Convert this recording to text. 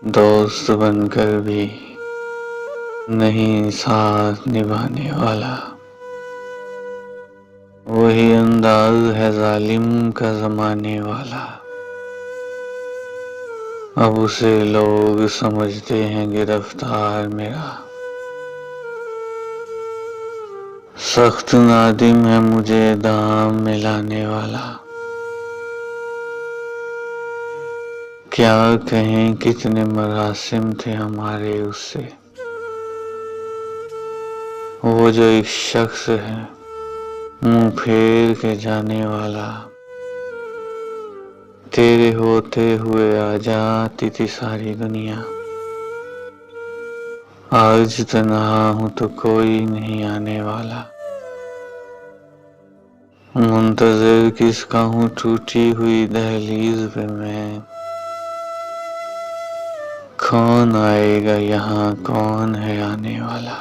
दोस्त बनकर भी नहीं साथ निभाने वाला। वही अंदाज है जालिम का जमाने वाला। अब उसे लोग समझते हैं गिरफ्तार मेरा। सख्त नादिम है मुझे दाम मिलाने वाला। क्या कहें कितने मरासिम थे हमारे उससे। वो जो एक शख्स है मुंह फेर के जाने वाला। तेरे होते हुए आ जाती थी सारी दुनिया। आज तन्हा हूं तो कोई नहीं आने वाला। मुंतज़िर किसका हूं टूटी हुई दहलीज पे मैं। कौन आएगा यहाँ कौन है आने वाला।